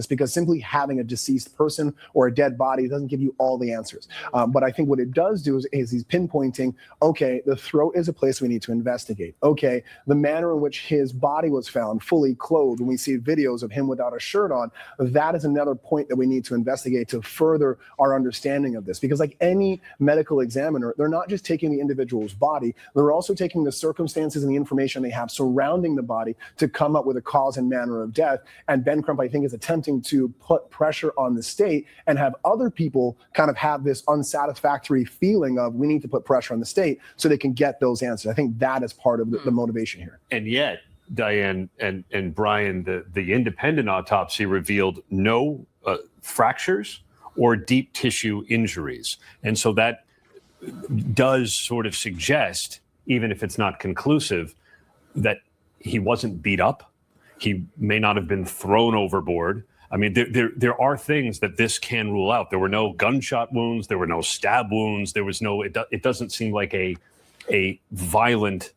because simply having a deceased person or a dead body doesn't give you all the answers. But I think what it does do is he's pinpointing, okay, the throat is a place we need to investigate. Okay, the manner in which his body was found, fully clothed, when we see videos of him without a shirt on, that is another point that we need to investigate to further our understanding of this. Because like any medical examiner, they're not just taking the individual's body, they're also taking the circumstances and the information they have surrounding the body to come up with a cause and manner of death. And Ben Crump, I think, is attempting to put pressure on the state and have other people kind of have this unsatisfactory feeling of we need to put pressure on the state so they can get those answers. I think that is part of the motivation here. And yet, Diane and Brian, the independent autopsy revealed no fractures or deep tissue injuries. And so that does sort of suggest, even if it's not conclusive, that he wasn't beat up. He may not have been thrown overboard. I mean, there are things that this can rule out. There were no gunshot wounds. There were no stab wounds. There was no, it doesn't seem like a violent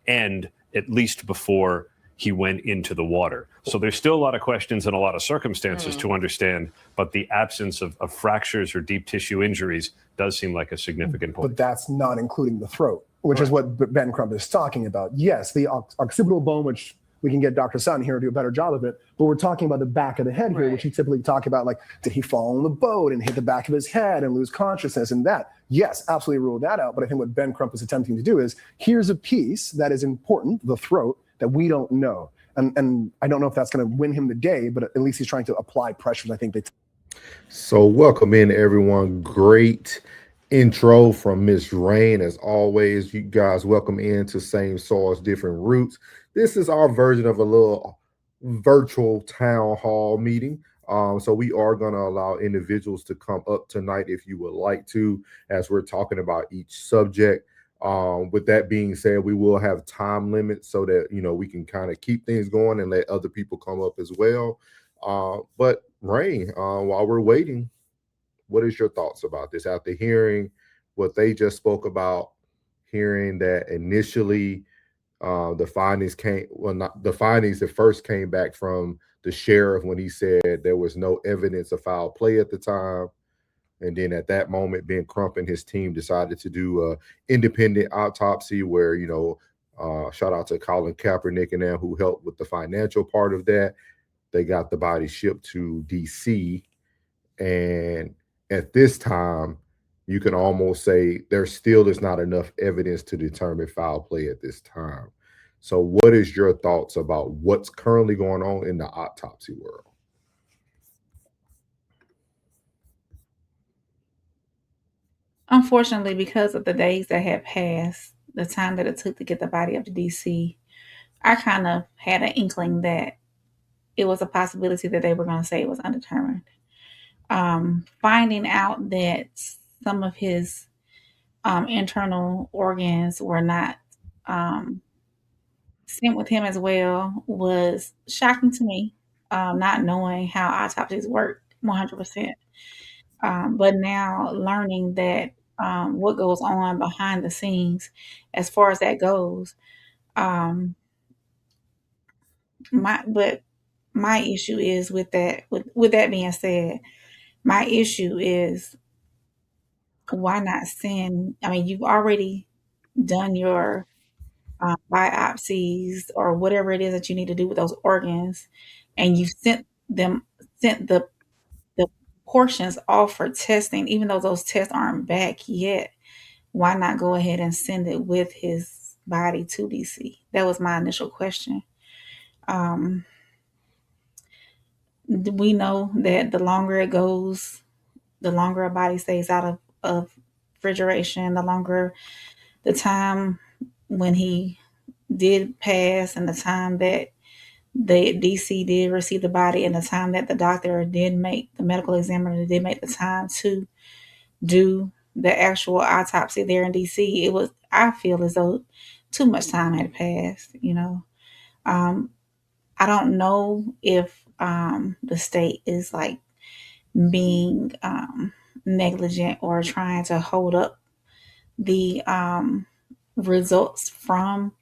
end, at least before he went into the water. So there's still a lot of questions and a lot of circumstances to understand, but the absence of fractures or deep tissue injuries does seem like a significant point. But that's not including the throat, which is what Ben Crump is talking about. Yes, the occipital bone, which we can get Dr. Sutton here to do a better job of it, but we're talking about the back of the head here, which you typically talk about, like, did he fall on the boat and hit the back of his head and lose consciousness and that? Yes, absolutely rule that out. But I think what Ben Crump is attempting to do is, here's a piece that is important, the throat, that we don't know. And I don't know if that's going to win him the day, but at least he's trying to apply pressures, I think. So welcome in, everyone. Great intro from Miss Rain. As always, you guys welcome into Same Source, Different Roots. This is our version of a little virtual town hall meeting. So we are going to allow individuals to come up tonight if you would like to, as we're talking about each subject. With that being said, we will have time limits so that, you know, we can kind of keep things going and let other people come up as well. But Rain, while we're waiting, what is your thoughts about this after hearing what they just spoke about, hearing that initially the findings that first came back from the sheriff when he said there was no evidence of foul play at the time. And then at that moment, Ben Crump and his team decided to do an independent autopsy where, you know, shout out to Colin Kaepernick and them who helped with the financial part of that. They got the body shipped to D.C. And at this time, you can almost say there still is not enough evidence to determine foul play at this time. So what is your thoughts about what's currently going on in the autopsy world? Unfortunately, because of the days that had passed, the time that it took to get the body up to DC, I kind of had an inkling that it was a possibility that they were going to say it was undetermined. Finding out that some of his internal organs were not sent with him as well was shocking to me, not knowing how autopsies work 100%. But now learning that what goes on behind the scenes, as far as that goes, my issue is with that. With that being said, my issue is why not send? I mean, you've already done your biopsies or whatever it is that you need to do with those organs, and you sent the portions off for testing, even though those tests aren't back yet. Why not go ahead and send it with his body to DC? That was my initial question. We know that the longer it goes, the longer a body stays out of refrigeration, the longer the time when he did pass and the time that the DC did receive the body and the time that the doctor did make, the medical examiner did make the time to do the actual autopsy there in DC, I feel as though too much time had passed, you know. I don't know if the state is like being negligent or trying to hold up the results from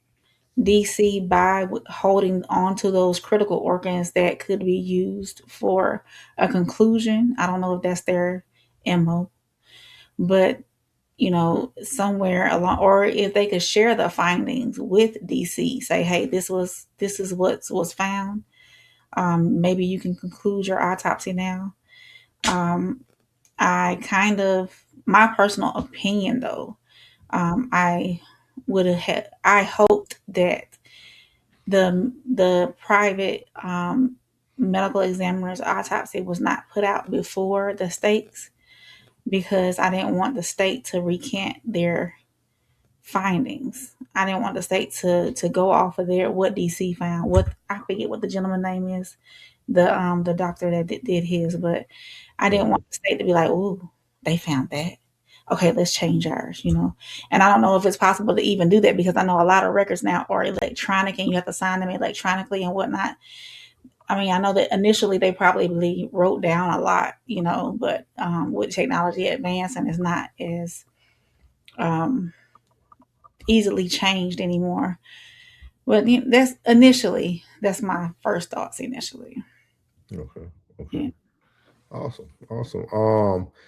DC by holding on to those critical organs that could be used for a conclusion. I don't know if that's their MO, but somewhere along, or if they could share the findings with DC, say, hey, this is what was found. Maybe you can conclude your autopsy now. My personal opinion though, I I hoped that the private medical examiner's autopsy was not put out before the state's, because I didn't want the state to recant their findings. I didn't want the state to go off of what DC found. What, I forget what the gentleman's name is, the doctor that did his, but I didn't want the state to be like, "Ooh, they found that. Okay, let's change ours." And I don't know if it's possible to even do that, because I know a lot of records now are electronic and you have to sign them electronically and whatnot. I mean, I know that initially they probably wrote down a lot, but with technology advancing, it's not as easily changed anymore. But that's my first thoughts initially. Okay. Yeah. Awesome.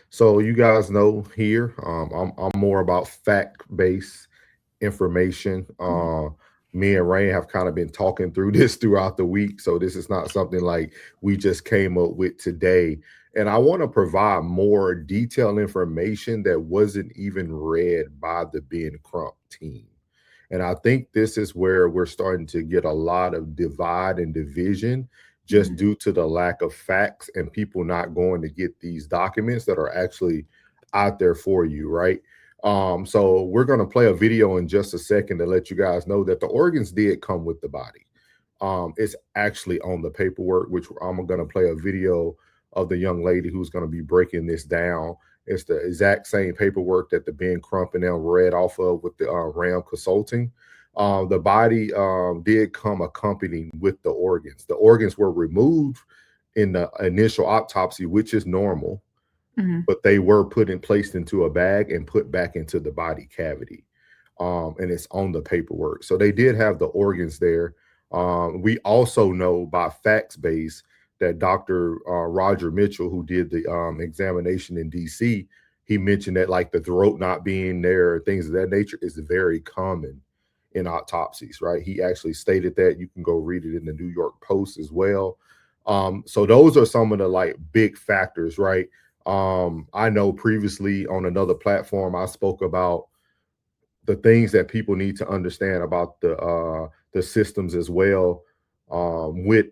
So you guys know here, I'm more about fact-based information. Me and Rain have kind of been talking through this throughout the week, so this is not something like we just came up with today. And I want to provide more detailed information that wasn't even read by the Ben Crump team. And I think this is where we're starting to get a lot of divide and division, just due to the lack of facts and people not going to get these documents that are actually out there for you, right? So we're going to play a video in just a second to let you guys know that the organs did come with the body. It's actually on the paperwork, which I'm going to play a video of the young lady who's going to be breaking this down. It's the exact same paperwork that the Ben Crump and them read off of with the RAM Consulting. The body did come accompanying with the organs. The organs were removed in the initial autopsy, which is normal, but they were placed into a bag and put back into the body cavity. And it's on the paperwork. So they did have the organs there. We also know by facts base that Dr. Roger Mitchell, who did the examination in DC, he mentioned that like the throat not being there, things of that nature, is very common in autopsies, right? He actually stated that. You can go read it in the New York Post as well. So those are some of the like big factors, right? I know previously on another platform, I spoke about the things that people need to understand about the systems as well. With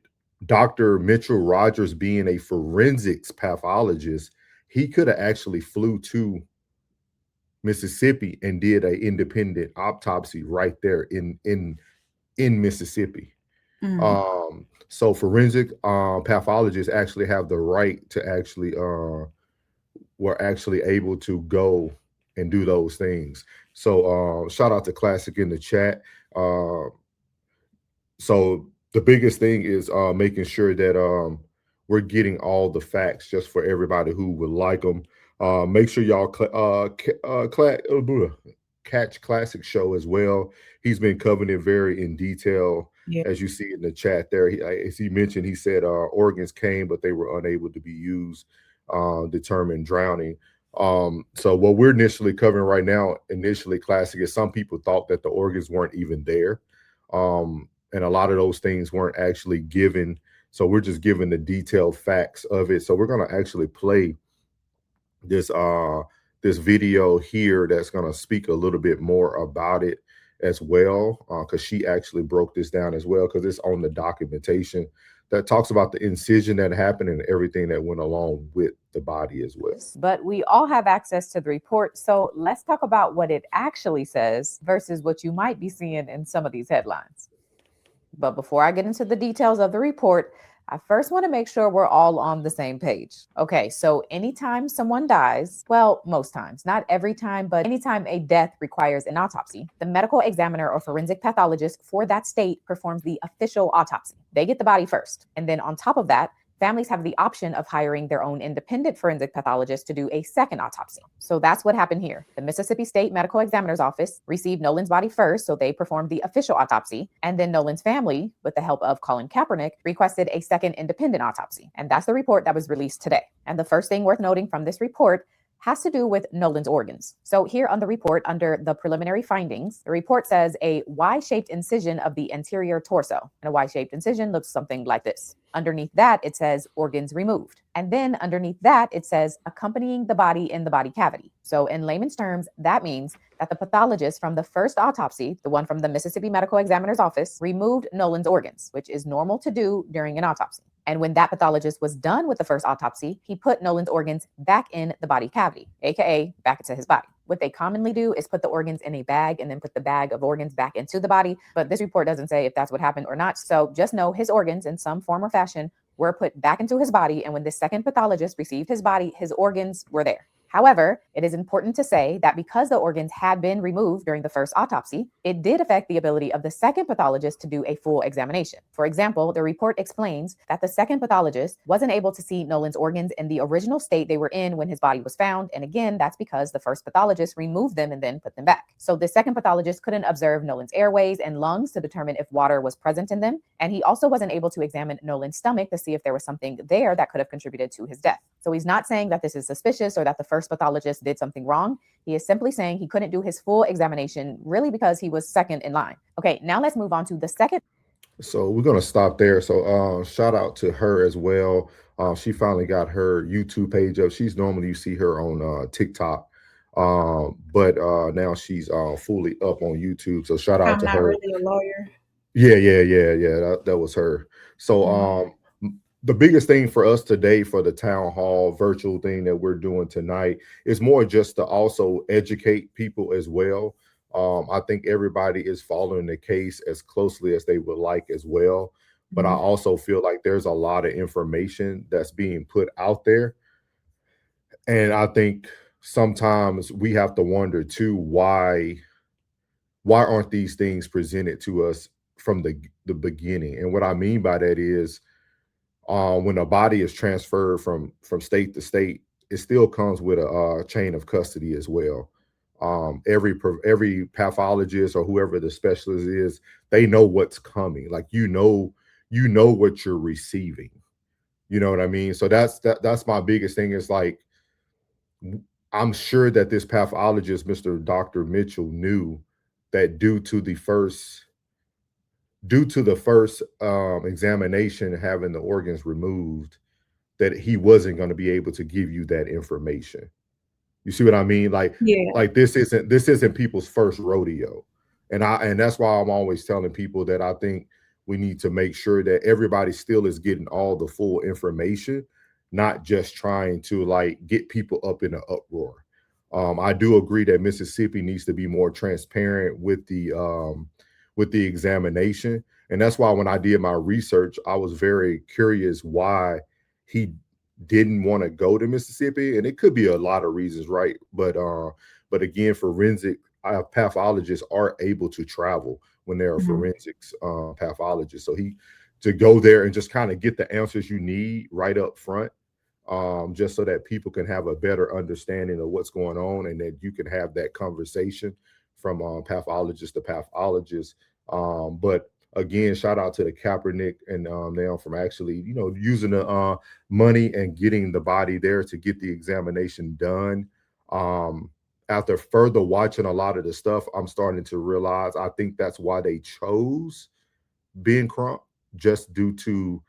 Dr. Mitchell Rogers being a forensics pathologist, he could have actually flew to Mississippi and did an independent autopsy right there in Mississippi. So forensic pathologists actually have the right to actually were actually able to go and do those things. So shout out to Classic in the chat. So the biggest thing is making sure that we're getting all the facts just for everybody who would like them. Make sure y'all catch Classic show as well. He's been covering it very in detail, as you see in the chat there. As he mentioned, he said organs came, but they were unable to be used, determined drowning. So what we're initially covering right now, Classic, is some people thought that the organs weren't even there. And a lot of those things weren't actually given. So we're just giving the detailed facts of it. So we're going to actually play this video here that's going to speak a little bit more about it as well, because she actually broke this down as well, because it's on the documentation that talks about the incision that happened and everything that went along with the body as well. But we all have access to the report, so let's talk about what it actually says versus what you might be seeing in some of these headlines. But before I get into the details of the report, I first want to make sure we're all on the same page. Okay, so anytime someone dies, well, most times, not every time, but anytime a death requires an autopsy, the medical examiner or forensic pathologist for that state performs the official autopsy. They get the body first. And then on top of that, families have the option of hiring their own independent forensic pathologist to do a second autopsy. So that's what happened here. The Mississippi State Medical Examiner's Office received Nolan's body first, so they performed the official autopsy. And then Nolan's family, with the help of Colin Kaepernick, requested a second independent autopsy. And that's the report that was released today. And the first thing worth noting from this report has to do with Nolan's organs. So here on the report, under the preliminary findings, the report says a Y-shaped incision of the anterior torso. And a Y-shaped incision looks something like this. Underneath that, it says organs removed. And then underneath that, it says accompanying the body in the body cavity. So in layman's terms, that means that the pathologist from the first autopsy, the one from the Mississippi Medical Examiner's Office, removed Nolan's organs, which is normal to do during an autopsy. And when that pathologist was done with the first autopsy, he put Nolan's organs back in the body cavity, aka back into his body. What they commonly do is put the organs in a bag and then put the bag of organs back into the body. But this report doesn't say if that's what happened or not. So just know his organs in some form or fashion were put back into his body. And when the second pathologist received his body, his organs were there. However, it is important to say that because the organs had been removed during the first autopsy, it did affect the ability of the second pathologist to do a full examination. For example, the report explains that the second pathologist wasn't able to see Nolan's organs in the original state they were in when his body was found. And again, that's because the first pathologist removed them and then put them back. So the second pathologist couldn't observe Nolan's airways and lungs to determine if water was present in them. And he also wasn't able to examine Nolan's stomach to see if there was something there that could have contributed to his death. So he's not saying that this is suspicious or that the first pathologist did something wrong. He is simply saying he couldn't do his full examination really because he was second in line. Okay, now let's move on to the second. So we're going to stop there. So shout out to her as well. She finally got her YouTube page up. She's normally, you see her on TikTok, but now she's fully up on YouTube. So shout out to her. I'm not really a lawyer. Yeah. That was her. So the biggest thing for us today for the town hall virtual thing that we're doing tonight is more just to also educate people as well. I think everybody is following the case as closely as they would like as well. But I also feel like there's a lot of information that's being put out there. And I think sometimes we have to wonder too, why aren't these things presented to us from the beginning? And what I mean by that is, when a body is transferred from state to state, it still comes with a chain of custody as well. Every pathologist or whoever the specialist is, they know what's coming. Like you know what you're receiving. You know what I mean? So that's my biggest thing. Is like, I'm sure that this pathologist, Dr. Mitchell, knew that due to the first examination, having the organs removed, that he wasn't going to be able to give you that information. You see what I mean? Like this isn't people's first rodeo. And that's why I'm always telling people that I think we need to make sure that everybody still is getting all the full information, not just trying to like get people up in an uproar. I do agree that Mississippi needs to be more transparent with the examination. And that's why when I did my research, I was very curious why he didn't want to go to Mississippi. And it could be a lot of reasons, right? But again, forensic pathologists are able to travel when they're forensics pathologists. So to go there and just kind of get the answers you need right up front, just so that people can have a better understanding of what's going on, and that you can have that conversation from pathologist to pathologist. But again, shout out to the Kaepernick and them from actually, using the money and getting the body there to get the examination done. After further watching a lot of the stuff, I'm starting to realize I think that's why they chose Ben Crump, just due to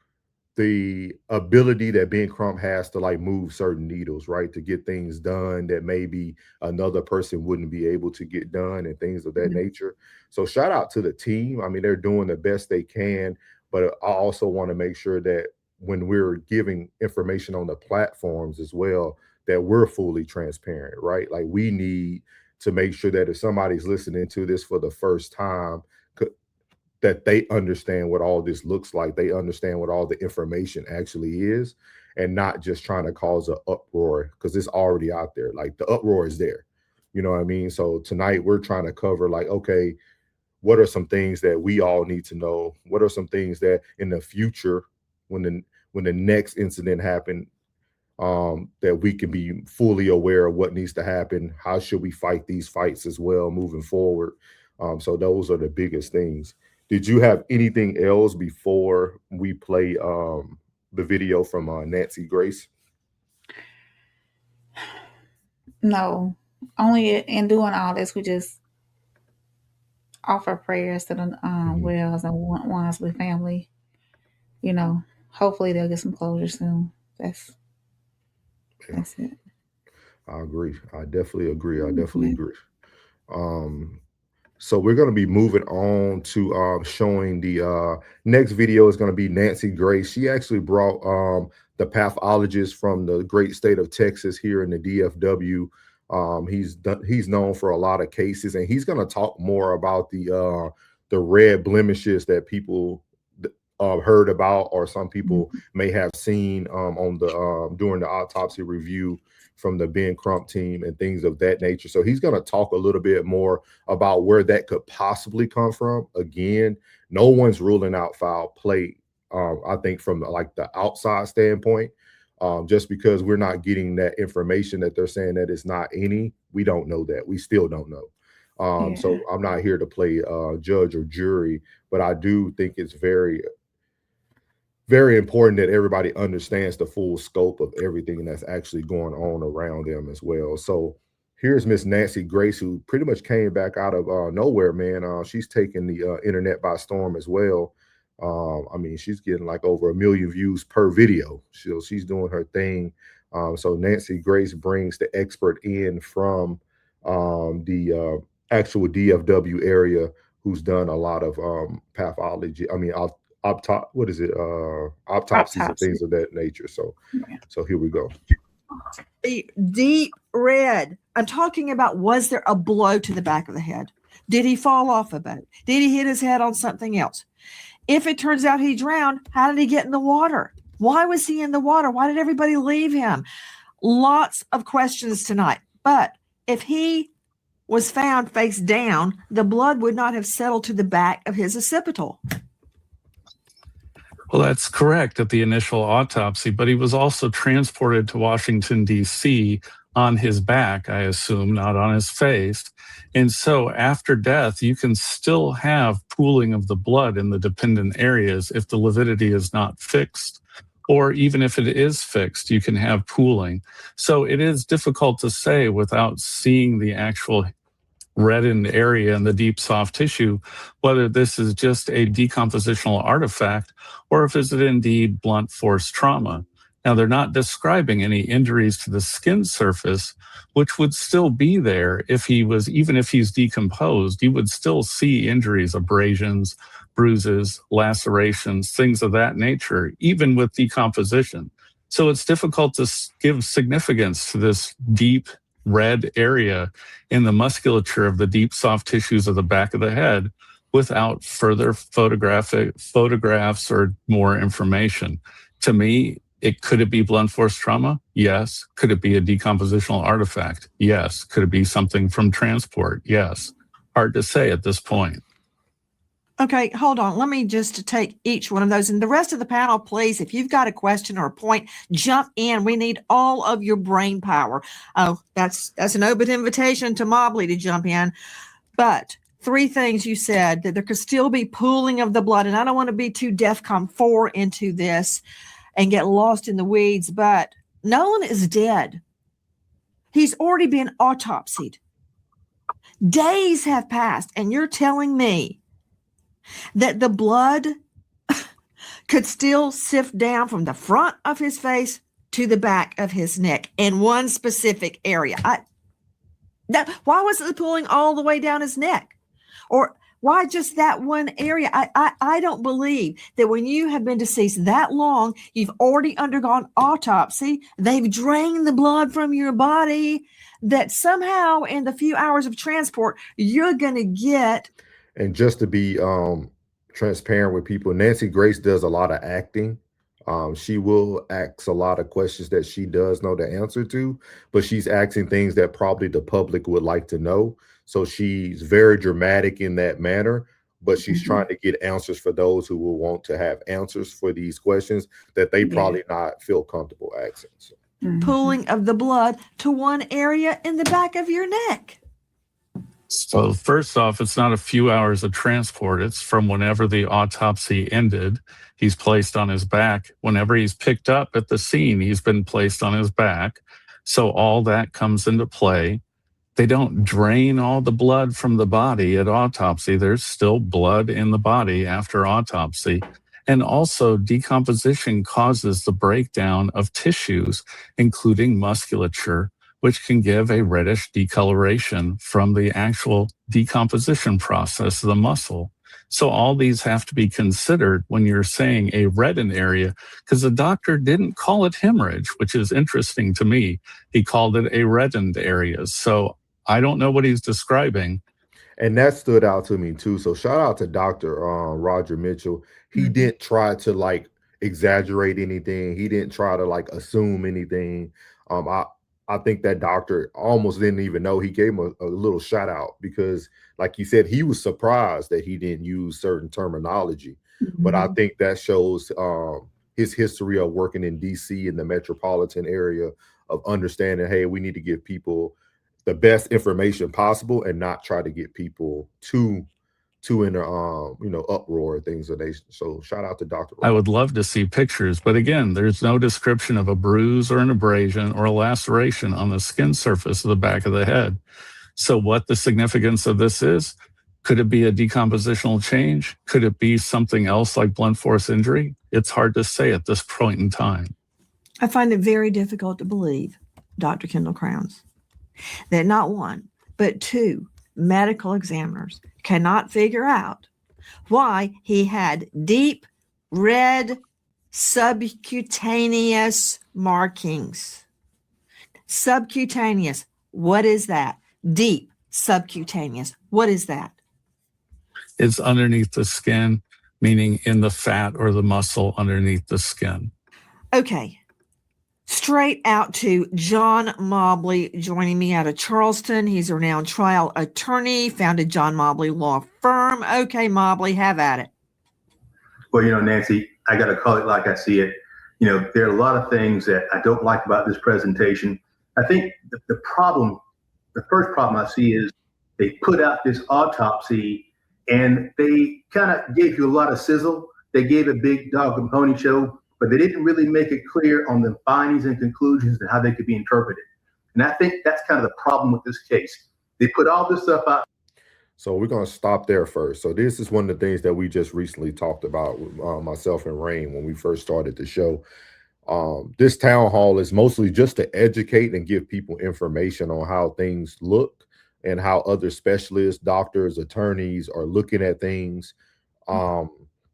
the ability that Ben Crump has to like move certain needles, right? To get things done that maybe another person wouldn't be able to get done and things of that nature. So shout out to the team. I mean, they're doing the best they can, but I also want to make sure that when we're giving information on the platforms as well, that we're fully transparent, right? Like we need to make sure that if somebody's listening to this for the first time, that they understand what all this looks like. They understand what all the information actually is, and not just trying to cause an uproar, because it's already out there. Like the uproar is there. You know what I mean? So tonight we're trying to cover like, okay, what are some things that we all need to know? What are some things that in the future, when when the next incident happened, that we can be fully aware of what needs to happen. How should we fight these fights as well moving forward? So those are the biggest things. Did you have anything else before we play the video from Nancy Grace? No, only in doing all this, we just offer prayers to the Wells and Wansley family. You know, hopefully they'll get some closure soon. That's it. I agree. I definitely agree. So we're going to be moving on to showing the next video is going to be Nancy Grace. She actually brought the pathologist from the great state of Texas here in the DFW. He's known for a lot of cases, and he's going to talk more about the red blemishes that people heard about, or some people may have seen on the during the autopsy review from the Ben Crump team and things of that nature. So he's going to talk a little bit more about where that could possibly come from. Again, no one's ruling out foul play. I think from like the outside standpoint, just because we're not getting that information that they're saying that it's not any, we don't know that. We still don't know. So I'm not here to play judge or jury, but I do think it's very, very important that everybody understands the full scope of everything that's actually going on around them as well. So here's Miss Nancy Grace, who pretty much came back out of nowhere, man. She's taking the internet by storm as well. I mean, she's getting like over 1 million views per video. She's doing her thing. So Nancy Grace brings the expert in from the actual DFW area, who's done a lot of pathology. I mean, autopsies and things of that nature. So here we go. Deep red. I'm talking about, was there a blow to the back of the head? Did he fall off a boat? Did he hit his head on something else? If it turns out he drowned, how did he get in the water? Why was he in the water? Why did everybody leave him? Lots of questions tonight. But if he was found face down, the blood would not have settled to the back of his occipital. Well, that's correct at the initial autopsy, but he was also transported to Washington, D.C. on his back, I assume, not on his face. And so after death, you can still have pooling of the blood in the dependent areas if the lividity is not fixed, or even if it is fixed, you can have pooling. So it is difficult to say without seeing the actual reddened area in the deep soft tissue, whether this is just a decompositional artifact or if it's indeed blunt force trauma. Now, they're not describing any injuries to the skin surface, which would still be there if he was, even if he's decomposed, you would still see injuries, abrasions, bruises, lacerations, things of that nature, even with decomposition. So it's difficult to give significance to this deep red area in the musculature of the deep soft tissues of the back of the head without further photographs or more information. To me, could it be blunt force trauma? Yes. Could it be a decompositional artifact? Yes. Could it be something from transport? Yes. Hard to say at this point. Okay, hold on. Let me just take each one of those. And the rest of the panel, please, if you've got a question or a point, jump in. We need all of your brain power. Oh, that's an open invitation to Mobley to jump in. But 3 things you said, that there could still be pooling of the blood. And I don't want to be too DEFCON 4 into this and get lost in the weeds, but Nolan is dead. He's already been autopsied. Days have passed, and you're telling me that the blood could still sift down from the front of his face to the back of his neck in one specific area. Why wasn't it pulling all the way down his neck? Or why just that one area? I don't believe that when you have been deceased that long, you've already undergone autopsy, they've drained the blood from your body, that somehow in the few hours of transport, you're going to get. And just to be transparent with people, Nancy Grace does a lot of acting. She will ask a lot of questions that she does know the answer to, but she's asking things that probably the public would like to know. So she's very dramatic in that manner. but she's trying to get answers for those who will want to have answers for these questions that they probably not feel comfortable asking. So. Pooling of the blood to one area in the back of your neck. So first off, it's not a few hours of transport. It's from whenever the autopsy ended. He's placed on his back. Whenever he's picked up at the scene, he's been placed on his back. So all that comes into play. They don't drain all the blood from the body at autopsy. There's still blood in the body after autopsy. And also, decomposition causes the breakdown of tissues, including musculature, which can give a reddish decoloration from the actual decomposition process of the muscle. So all these have to be considered when you're saying a reddened area, because the doctor didn't call it hemorrhage, which is interesting to me. He called it a reddened area. So I don't know what he's describing. And that stood out to me too. So shout out to Dr. Roger Mitchell. He didn't try to like exaggerate anything. He didn't try to like assume anything. I think that doctor almost didn't even know. He gave him a little shout out because, like you said, he was surprised that he didn't use certain terminology. But I think that shows his history of working in DC in the metropolitan area, of understanding, hey, we need to give people the best information possible and not try to get people too in a uproar and things of that. So shout out to Dr. I would love to see pictures, but again, there's no description of a bruise or an abrasion or a laceration on the skin surface of the back of the head. So what the significance of this is? Could it be a decompositional change? Could it be something else like blunt force injury? It's hard to say at this point in time. I find it very difficult to believe, Dr. Kendall Crowns, that not one, but two medical examiners cannot figure out why he had deep red subcutaneous markings. Subcutaneous, what is that? Deep subcutaneous, what is that? It's underneath the skin, meaning in the fat or the muscle underneath the skin. Okay. Straight out to John Mobley joining me out of Charleston. He's a renowned trial attorney, founded John Mobley Law Firm. Okay, Mobley, have at it. Well, Nancy, I got to call it like I see it. There are a lot of things that I don't like about this presentation. I think the first problem I see is they put out this autopsy and they kind of gave you a lot of sizzle. They gave a big dog and pony show, but they didn't really make it clear on the findings and conclusions and how they could be interpreted. And I think that's kind of the problem with this case. They put all this stuff out. So we're going to stop there first. So this is one of the things that we just recently talked about with myself and Rain when we first started the show. This town hall is mostly just to educate and give people information on how things look and how other specialists, doctors, attorneys are looking at things.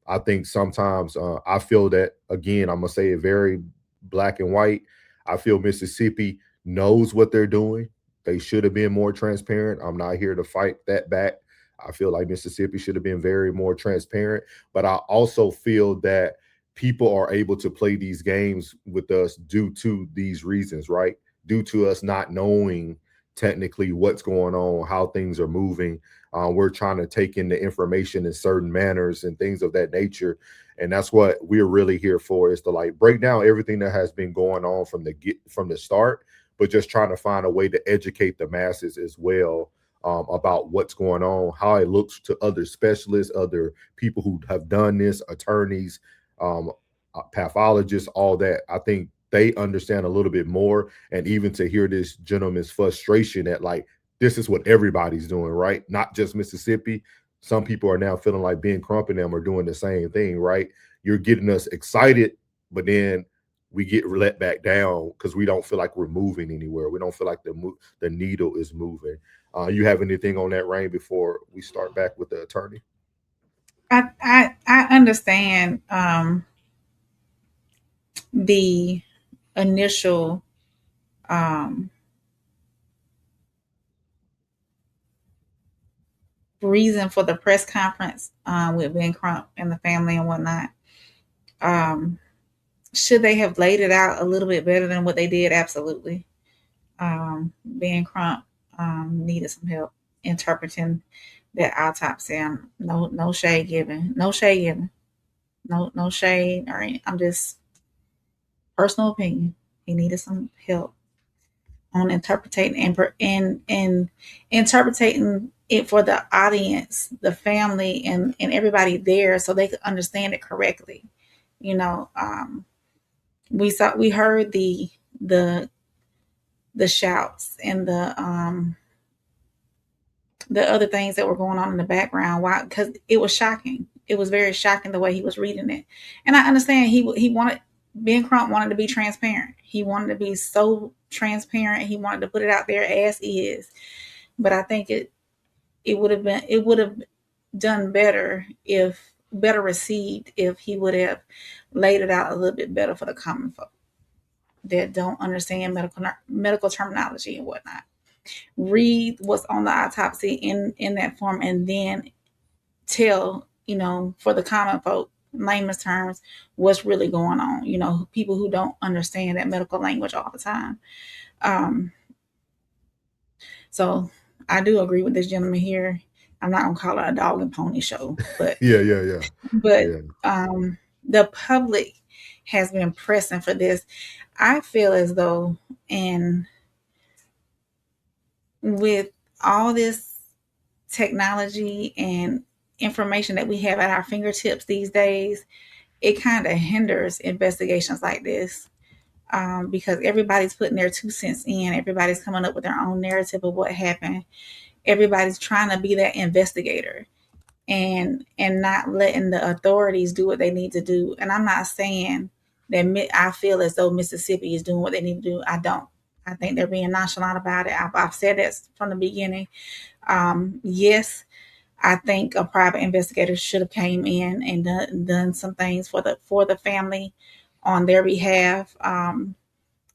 I think sometimes I feel that, again, I'm going to say it very black and white. I feel Mississippi knows what they're doing. They should have been more transparent. I'm not here to fight that back. I feel like Mississippi should have been very more transparent. But I also feel that people are able to play these games with us due to these reasons, right? Due to us not knowing technically what's going on, how things are moving. We're trying to take in the information in certain manners and things of that nature. And that's what we're really here for, is to like break down everything that has been going on from the start, but just trying to find a way to educate the masses as well about what's going on, how it looks to other specialists, other people who have done this, attorneys, pathologists, all that. I think they understand a little bit more. And even to hear this gentleman's frustration at like, this is what everybody's doing, right? Not just Mississippi. Some people are now feeling like Ben Crump and them are doing the same thing, right? You're getting us excited, but then we get let back down because we don't feel like we're moving anywhere. We don't feel like the needle is moving. You have anything on that, Rain, before we start back with the attorney? I understand the initial reason for the press conference with Ben Crump and the family and whatnot. Should they have laid it out a little bit better than what they did? Absolutely. Ben Crump needed some help interpreting that autopsy. No shade given, no shade, or I'm just personal opinion. He needed some help on interpreting and interpreting it for the audience, the family, and everybody there, so they could understand it correctly. You know, we heard the shouts and the other things that were going on in the background. Why? Because it was shocking. It was very shocking the way he was reading it, and I understand he wanted. Ben Crump wanted to be transparent. He wanted to be so transparent. He wanted to put it out there as is. But I think it would have done better received if he would have laid it out a little bit better for the common folk that don't understand medical terminology and whatnot. Read what's on the autopsy in that form, and then tell, for the common folk, layman's terms, what's really going on. People who don't understand that medical language all the time. So I do agree with this gentleman here. I'm not gonna call it a dog and pony show, but Yeah. but the public has been pressing for this. I feel as though, and with all this technology and information that we have at our fingertips these days, it kind of hinders investigations like this, because everybody's putting their 2 cents in. Everybody's coming up with their own narrative of what happened. Everybody's trying to be that investigator and not letting the authorities do what they need to do. And I'm not saying that I feel as though Mississippi is doing what they need to do. I don't. I think they're being nonchalant about it. I've said that from the beginning. Yes, I think a private investigator should have came in and done some things for the family on their behalf.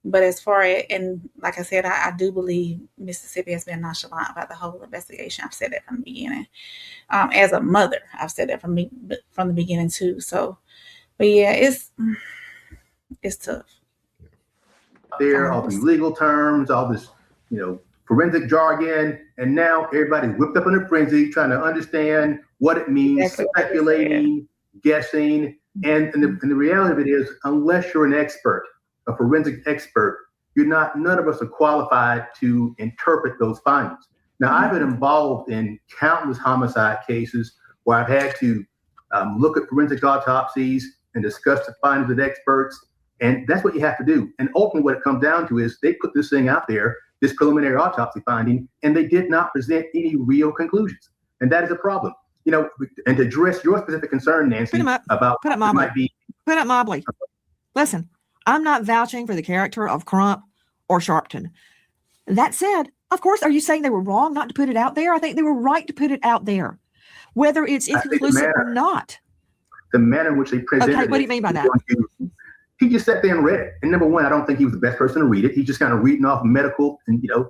But as far as, and like I said, I do believe Mississippi has been nonchalant about the whole investigation. I've said that from the beginning. As a mother, I've said that from the beginning too. So, but yeah, it's tough. There, all these legal terms, all this, forensic jargon, and now everybody's whipped up in a frenzy trying to understand what it means, exactly, speculating, guessing, and the reality of it is, unless you're an expert, a forensic expert, none of us are qualified to interpret those findings. Now, I've been involved in countless homicide cases where I've had to look at forensic autopsies and discuss the findings with experts, and that's what you have to do. And ultimately what it comes down to is they put this thing out there, this preliminary autopsy finding, and they did not present any real conclusions. And that is a problem. And to address your specific concern, Nancy, about put up Mobley. Listen, I'm not vouching for the character of Crump or Sharpton. That said, of course, are you saying they were wrong not to put it out there? I think they were right to put it out there, whether it's inconclusive or not. The manner in which they presented it. Okay, what do you mean by that? He just sat there and read it. And number one, I don't think he was the best person to read it. He's just kind of reading off medical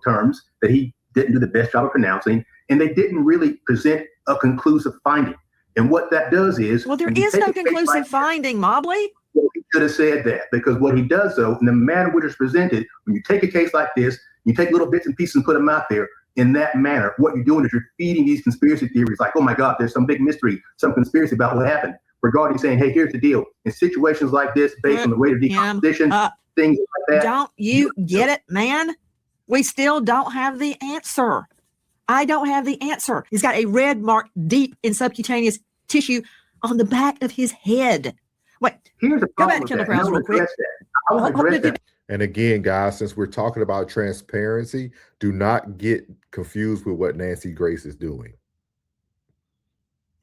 terms that he didn't do the best job of pronouncing. And they didn't really present a conclusive finding. And what that does is... Well, there is no conclusive finding, Mobley. Well, he could have said that, because what he does, though, in the manner which it's presented, when you take a case like this, you take little bits and pieces and put them out there in that manner, what you're doing is you're feeding these conspiracy theories like, oh my God, there's some big mystery, some conspiracy about what happened. Regarding saying, hey, here's the deal. In situations like this, based on the rate of decomposition, things like that. Don't you get it, man? We still don't have the answer. I don't have the answer. He's got a red mark deep in subcutaneous tissue on the back of his head. Wait, here's the go back to Kendall Krause real quick. And again, guys, since we're talking about transparency, do not get confused with what Nancy Grace is doing.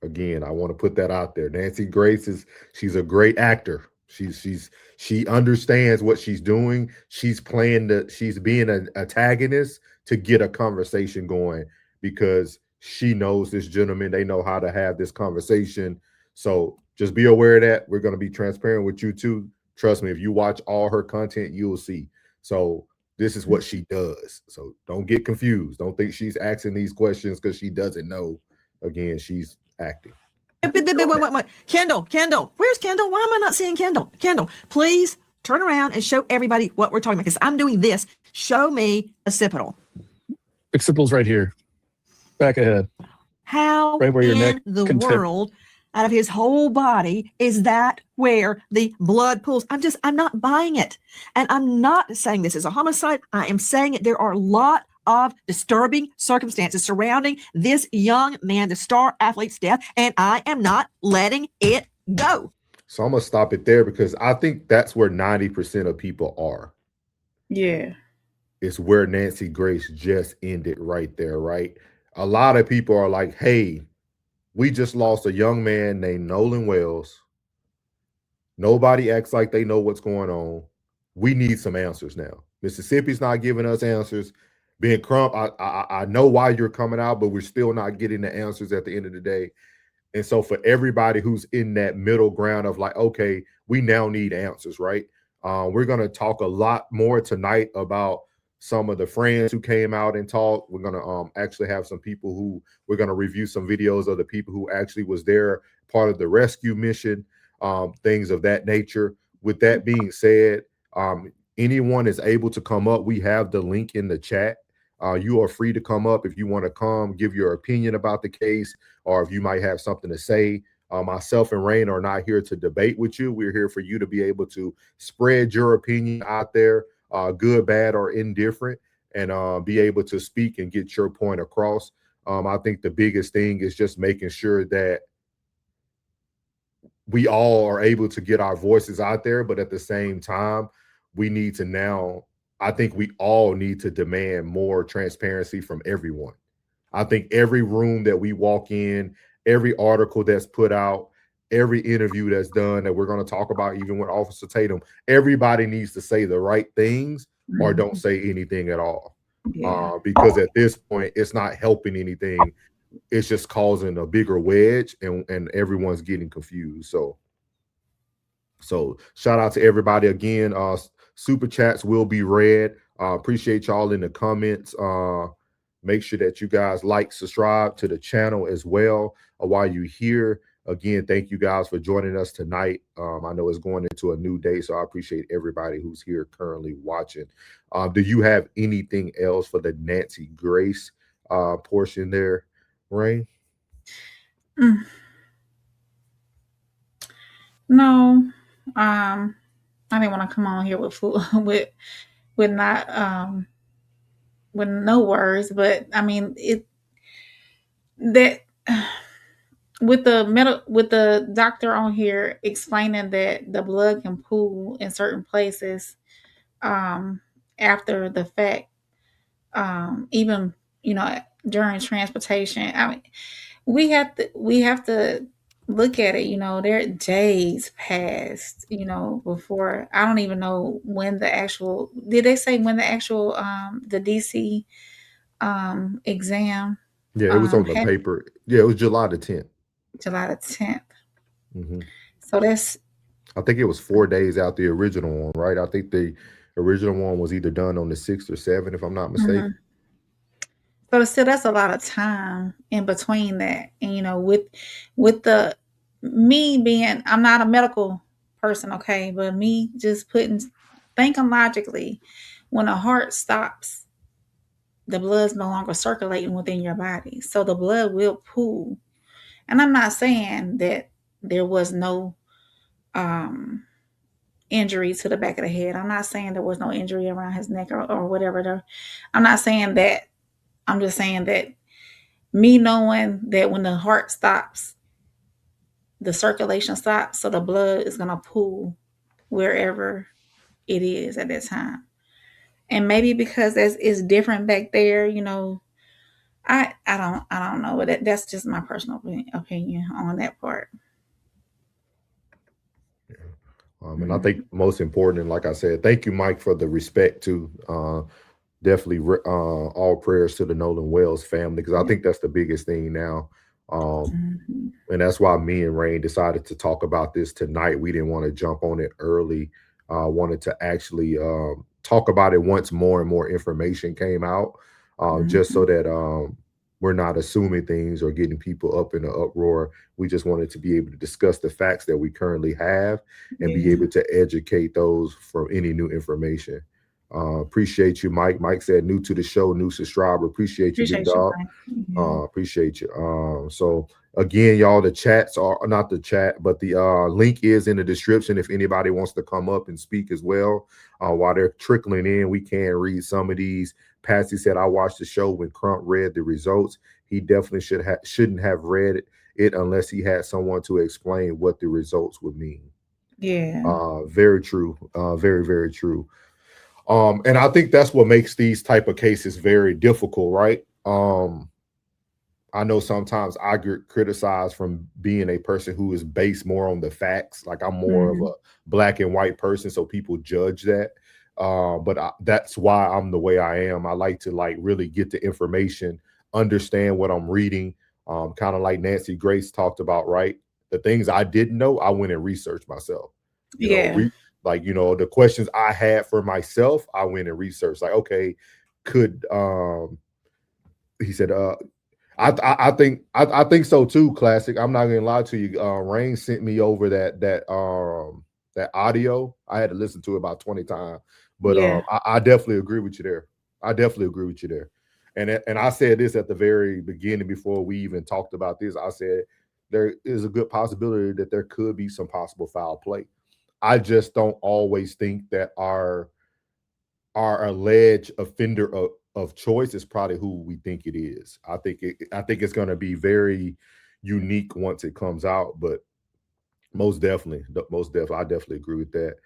Again, I want to put that out there. Nancy Grace she's a great actor. She understands what she's doing. She's being an antagonist to get a conversation going, because she knows this gentleman. They know how to have this conversation. So just be aware of that. We're going to be transparent with you too. Trust me, if you watch all her content, you'll see. So this is what she does. So don't get confused. Don't think she's asking these questions because she doesn't know. Again, she's acting. Wait. Kendall, where's Kendall? Why am I not seeing Kendall? Kendall, please turn around and show everybody what we're talking about, because I'm doing this. Show me occipital. Occipital's right here. Back ahead. How Right where your in neck the can tip. world, out of his whole body, is that where the blood pools? I'm not buying it. And I'm not saying this is a homicide. I am saying there are a lot of disturbing circumstances surrounding this young man, the star athlete's death, and I am not letting it go. So I'm gonna stop it there because I think that's where 90% of people are. Yeah. It's where Nancy Grace just ended right there, right? A lot of people are like, hey, we just lost a young man named Nolan Wells. Nobody acts like they know what's going on. We need some answers now. Mississippi's not giving us answers. Ben Crump, I know why you're coming out, but we're still not getting the answers at the end of the day. And so for everybody who's in that middle ground of like, okay, we now need answers, right? We're going to talk a lot more tonight about some of the friends who came out and talked. We're going to actually have some people who we're going to review some videos of the people who actually was there, part of the rescue mission, things of that nature. With that being said, anyone is able to come up. We have the link in the chat. You are free to come up if you want to come give your opinion about the case, or if you might have something to say. Myself and Rain are not here to debate with you. We're here for you to be able to spread your opinion out there, good, bad, or indifferent, and be able to speak and get your point across. I think the biggest thing is just making sure that we all are able to get our voices out there, but at the same time, we need to now, I think we all need to demand more transparency from everyone. I think every room that we walk in, every article that's put out, every interview that's done that we're going to talk about, even with Officer Tatum, everybody needs to say the right things or don't say anything at all. Yeah. Because at this point, it's not helping anything. It's just causing a bigger wedge, and everyone's getting confused. So shout out to everybody again. Super chats will be read. Appreciate y'all in the comments. Make sure that you guys like, subscribe to the channel as well while you're here. Again, thank you guys for joining us tonight. I know it's going into a new day, so I appreciate everybody who's here currently watching. Do you have anything else for the Nancy Grace portion there, Rain? No. I didn't want to come on here with not with no words, but I mean with the doctor on here explaining that the blood can pool in certain places after the fact, even during transportation. I mean, we have to look at it. There are days passed, before. I don't even know when did they say when the actual the DC exam? Yeah, it was on the paper. Yeah, it was July the 10th. July the 10th. Mm-hmm. So I think it was 4 days out the original one, right? I think the original one was either done on the 6th or 7th, if I'm not mistaken. So still, that's a lot of time in between that. And with me being, I'm not a medical person, okay, but me just thinking logically, when a heart stops, the blood's no longer circulating within your body, so the blood will pool. And I'm not saying that there was no injury to the back of the head. I'm not saying there was no injury around his neck or whatever. I'm not saying that. I'm just saying that me knowing that when the heart stops, the circulation stops, so the blood is going to pool wherever it is at that time. And maybe because it's different back there, I don't know. That's just my personal opinion on that part. And I think most important, and like I said, thank you, Mike, for the respect too. Definitely all prayers to the Nolan Wells family, because I think that's the biggest thing now. And that's why me and Rain decided to talk about this tonight. We didn't want to jump on it early. Wanted to actually talk about it once more and more information came out, just so that we're not assuming things or getting people up in an uproar. We just wanted to be able to discuss the facts that we currently have and be able to educate those from any new information. Appreciate you, Mike. Mike said new to the show, new subscriber. Appreciate you, big Appreciate you, dog. Brian. Appreciate you. So again, y'all, the chats are not the chat, but the link is in the description if anybody wants to come up and speak as well. While they're trickling in, we can read some of these. Patsy said, I watched the show when Crump read the results. He definitely shouldn't have read it unless he had someone to explain what the results would mean. Yeah. Very true. Very, very true. And I think that's what makes these type of cases very difficult, right? I know sometimes I get criticized from being a person who is based more on the facts. Like I'm more of a black and white person, so people judge that. But that's why I'm the way I am. I like to really get the information, understand what I'm reading. Kind of like Nancy Grace talked about, right? The things I didn't know, I went and researched myself. You know, the questions I had for myself, I went and researched. Like, okay, could he said, I think so too, Classic. I'm not gonna lie to you. Rain sent me over that audio. I had to listen to it about 20 times. But I definitely agree with you there. And I said this at the very beginning before we even talked about this. I said there is a good possibility that there could be some possible foul play. I just don't always think that our alleged offender of choice is probably who we think it is. I think it's going to be very unique once it comes out, but most definitely, I definitely agree with that.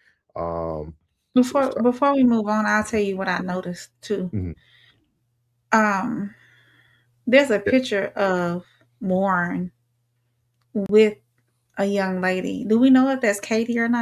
Before we move on, I'll tell you what I noticed too. There's a picture of Warren with a young lady. Do we know if that's Katie or not?